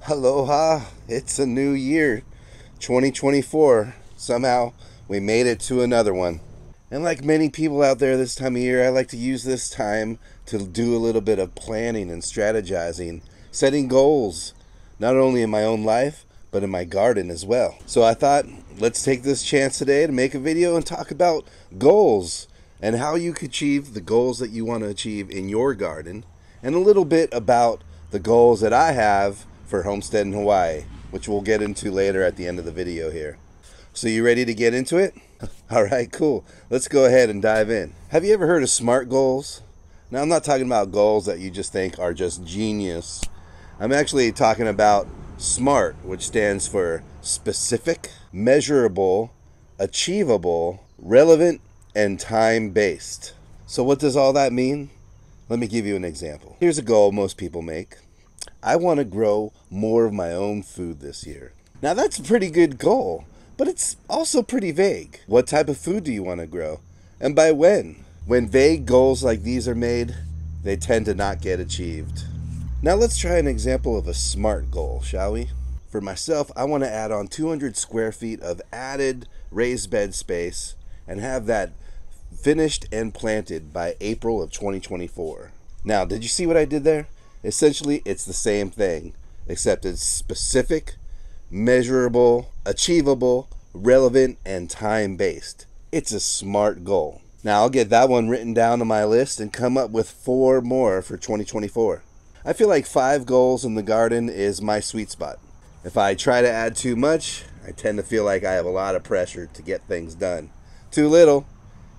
Aloha, it's a new year, 2024. Somehow we made it to another one. And like many people out there this time of year, I like to use this time to do a little bit of planning and strategizing, setting goals, not only in my own life, but in my garden as well. So I thought, let's take this chance today to make a video and talk about goals and how you can achieve the goals that you want to achieve in your garden, and a little bit about the goals that I have for Homesteadin Hawaii, which we'll get into later at the end of the video here. So you ready to get into it? All right, cool. Let's go ahead and dive in. Have you ever heard of SMART goals? Now, I'm not talking about goals that you just think are just genius. I'm actually talking about SMART, which stands for specific, measurable, achievable, relevant, and time-based. So what does all that mean? Let me give you an example. Here's a goal most people make. I want to grow more of my own food this year. Now that's a pretty good goal, but it's also pretty vague. What type of food do you want to grow? And by when? When vague goals like these are made, they tend to not get achieved. Now let's try an example of a SMART goal, shall we? For myself, I want to add on 200 square feet of added raised bed space and have that finished and planted by April of 2024. Now, did you see what I did there? Essentially, it's the same thing, except it's specific, measurable, achievable, relevant, and time-based. It's a SMART goal. Now, I'll get that one written down on my list and come up with 4 more for 2024. I feel like 5 goals in the garden is my sweet spot. If I try to add too much, I tend to feel like I have a lot of pressure to get things done. Too little,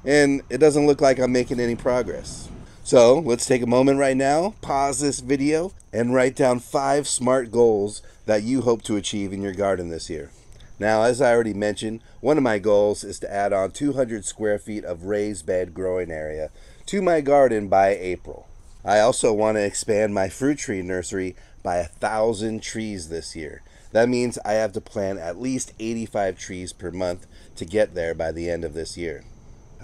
and it doesn't look like I'm making any progress. So let's take a moment right now, pause this video, and write down 5 SMART goals that you hope to achieve in your garden this year. Now, as I already mentioned, one of my goals is to add on 200 square feet of raised bed growing area to my garden by April. I also want to expand my fruit tree nursery by 1,000 trees this year. That means I have to plant at least 85 trees per month to get there by the end of this year.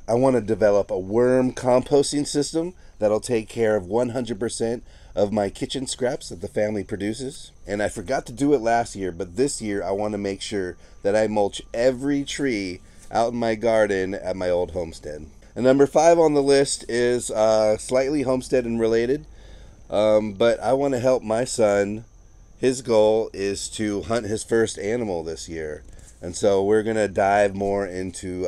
I want to develop a worm composting system that'll take care of 100% of my kitchen scraps that the family produces. And I forgot to do it last year, but this year I want to make sure that I mulch every tree out in my garden at my old homestead. And number 5 on the list is slightly homesteading related, but I want to help my son. His goal is to hunt his first animal this year. And so we're going to dive more into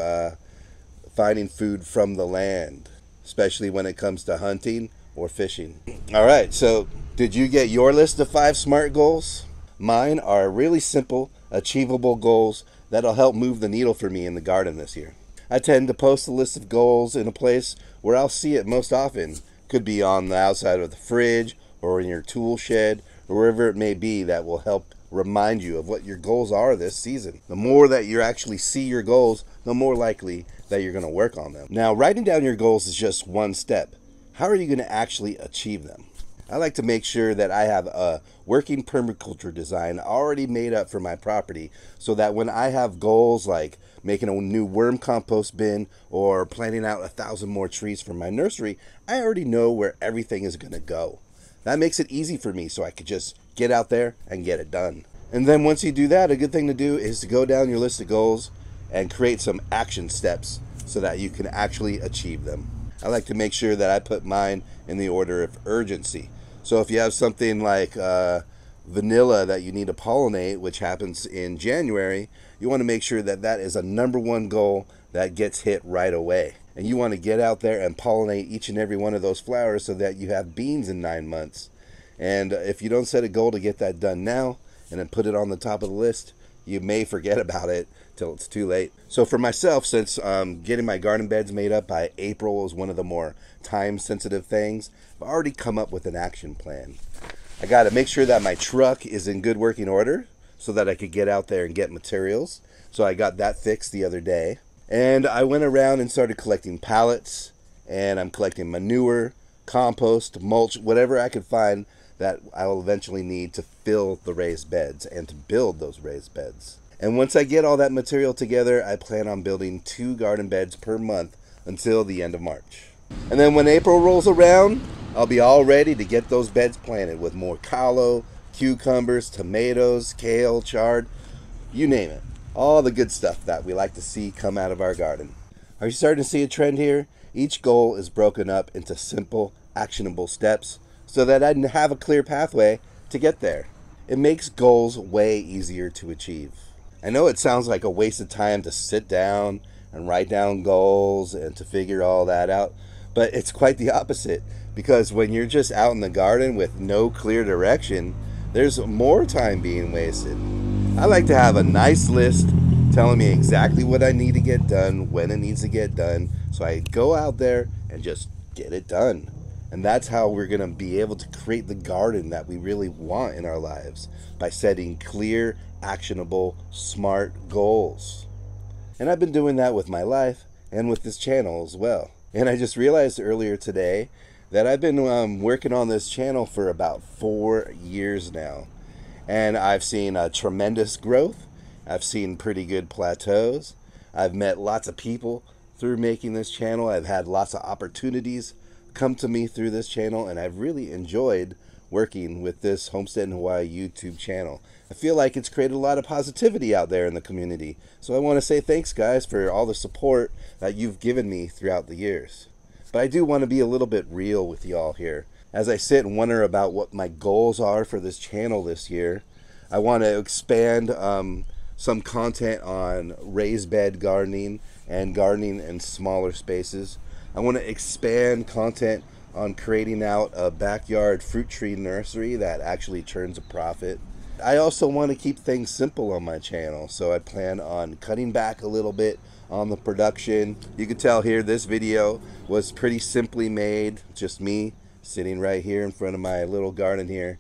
finding food from the land, especially when it comes to hunting or fishing. All right, so did you get your list of 5 SMART goals? Mine are really simple, achievable goals that'll help move the needle for me in the garden this year. I tend to post a list of goals in a place where I'll see it most often. Could be on the outside of the fridge or in your tool shed or wherever it may be that will help remind you of what your goals are this season. The more that you actually see your goals, the more likely that you're going to work on them. Now, writing down your goals is just one step. How are you going to actually achieve them? I like to make sure that I have a working permaculture design already made up for my property so that when I have goals like making a new worm compost bin or planting out 1,000 more trees for my nursery, I already know where everything is going to go. That makes it easy for me so I could just get out there and get it done. And then once you do that, a good thing to do is to go down your list of goals and create some action steps so that you can actually achieve them. I like to make sure that I put mine in the order of urgency. So if you have something like vanilla that you need to pollinate, which happens in January, you want to make sure that that is a #1 goal that gets hit right away. And you want to get out there and pollinate each and every one of those flowers so that you have beans in 9 months. And if you don't set a goal to get that done now and then put it on the top of the list, you may forget about it till it's too late. So for myself, since getting my garden beds made up by April is one of the more time-sensitive things, I've already come up with an action plan. I got to make sure that my truck is in good working order so that I could get out there and get materials. So I got that fixed the other day. And I went around and started collecting pallets, and I'm collecting manure, compost, mulch, whatever I could find that I will eventually need to fill the raised beds and to build those raised beds. And once I get all that material together, I plan on building 2 garden beds per month until the end of March. And then when April rolls around, I'll be all ready to get those beds planted with more kalo, cucumbers, tomatoes, kale, chard, you name it. All the good stuff that we like to see come out of our garden. Are you starting to see a trend here? Each goal is broken up into simple, actionable steps so that I have a clear pathway to get there. It makes goals way easier to achieve. I know it sounds like a waste of time to sit down and write down goals and to figure all that out, but it's quite the opposite, because when you're just out in the garden with no clear direction, there's more time being wasted. I like to have a nice list telling me exactly what I need to get done, when it needs to get done, so I go out there and just get it done. And that's how we're going to be able to create the garden that we really want in our lives, by setting clear, actionable, smart goals. And I've been doing that with my life and with this channel as well. And I just realized earlier today that I've been working on this channel for about 4 years now. And I've seen a tremendous growth. I've seen pretty good plateaus. I've met lots of people through making this channel. I've had lots of opportunities come to me through this channel, and I've really enjoyed working with this Homesteadin Hawaii YouTube channel. I feel like it's created a lot of positivity out there in the community. So I want to say thanks, guys, for all the support that you've given me throughout the years. But I do want to be a little bit real with y'all here. As I sit and wonder about what my goals are for this channel this year, I want to expand some content on raised bed gardening and gardening in smaller spaces. I want to expand content on creating out a backyard fruit tree nursery that actually turns a profit. I also want to keep things simple on my channel, so I plan on cutting back a little bit on the production. You can tell here this video was pretty simply made, just me sitting right here in front of my little garden here.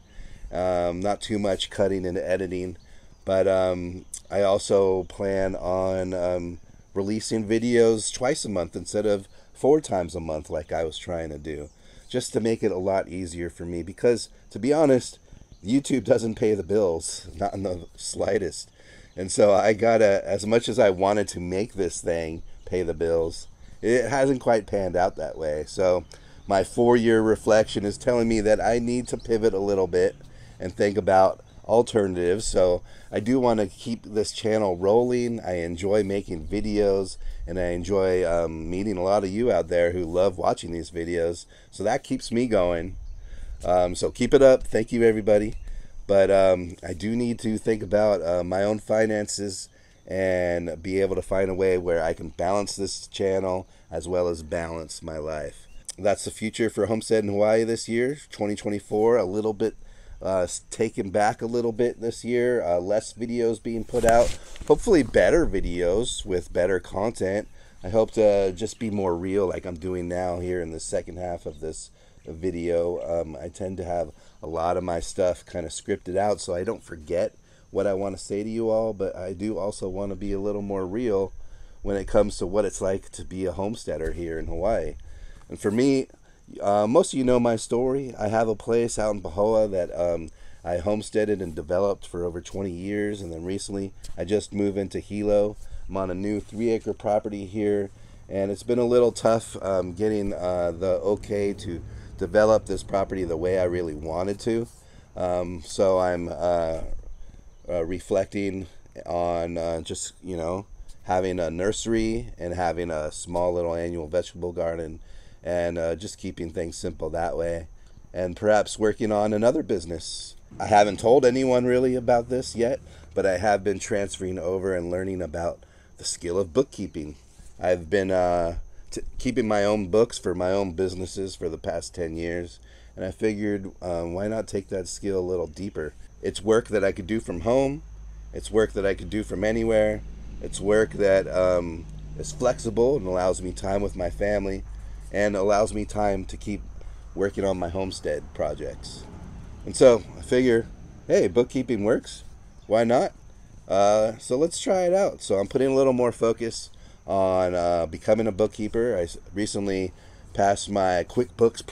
Not too much cutting and editing, but I also plan on releasing videos twice a month instead of 4 times a month like I was trying to do, just to make it a lot easier for me, because to be honest, YouTube doesn't pay the bills, not in the slightest. And so I gotta, as much as I wanted to make this thing pay the bills, it hasn't quite panned out that way. So my 4-year reflection is telling me that I need to pivot a little bit and think about alternatives. So I do want to keep this channel rolling. I enjoy making videos, and I enjoy meeting a lot of you out there who love watching these videos. So that keeps me going. So keep it up. Thank you, everybody. But I do need to think about my own finances and be able to find a way where I can balance this channel as well as balance my life. That's the future for Homesteadin Hawaii this year, 2024. A little bit taken back a little bit this year. Less videos being put out. Hopefully better videos with better content. I hope to just be more real like I'm doing now here in the second half of this video. I tend to have a lot of my stuff kind of scripted out so I don't forget what I want to say to you all, but I do also want to be a little more real when it comes to what it's like to be a homesteader here in Hawaii. And for me, most of you know my story. I have a place out in Pahoa that I homesteaded and developed for over 20 years, and then recently I just moved into Hilo. I'm on a new 3-acre property here, and it's been a little tough getting the okay to develop this property the way I really wanted to. So I'm reflecting on just, you know, having a nursery and having a small little annual vegetable garden, and just keeping things simple that way, and perhaps working on another business. I haven't told anyone really about this yet, but I have been transferring over and learning about the skill of bookkeeping. I've been keeping my own books for my own businesses for the past 10 years, and I figured why not take that skill a little deeper. It's work that I could do from home. It's work that I could do from anywhere. It's work that is flexible and allows me time with my family, and allows me time to keep working on my homestead projects. And so I figure, hey, bookkeeping works. Why not? So let's try it out. So I'm putting a little more focus on becoming a bookkeeper. I recently passed my QuickBooks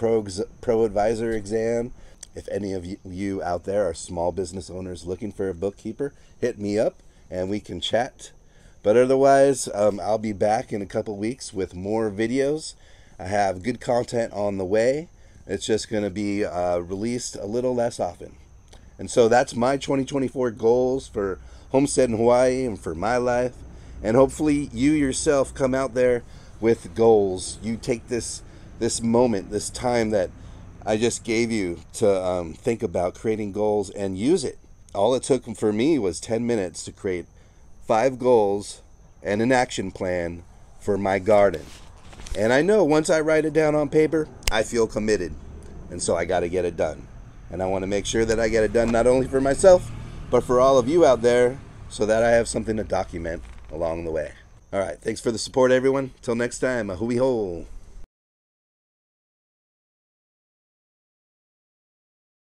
Pro Advisor exam. If any of you out there are small business owners looking for a bookkeeper, hit me up and we can chat. But otherwise, I'll be back in a couple weeks with more videos. I have good content on the way. It's just going to be released a little less often. And so that's my 2024 goals for Homesteadin Hawaii and for my life. And hopefully you yourself come out there with goals. You take this moment, this time that I just gave you to think about creating goals and use it. All it took for me was 10 minutes to create 5 goals and an action plan for my garden. And I know once I write it down on paper, I feel committed. And so I got to get it done. And I want to make sure that I get it done not only for myself, but for all of you out there, so that I have something to document along the way. All right, thanks for the support, everyone. Till next time, a hui hole.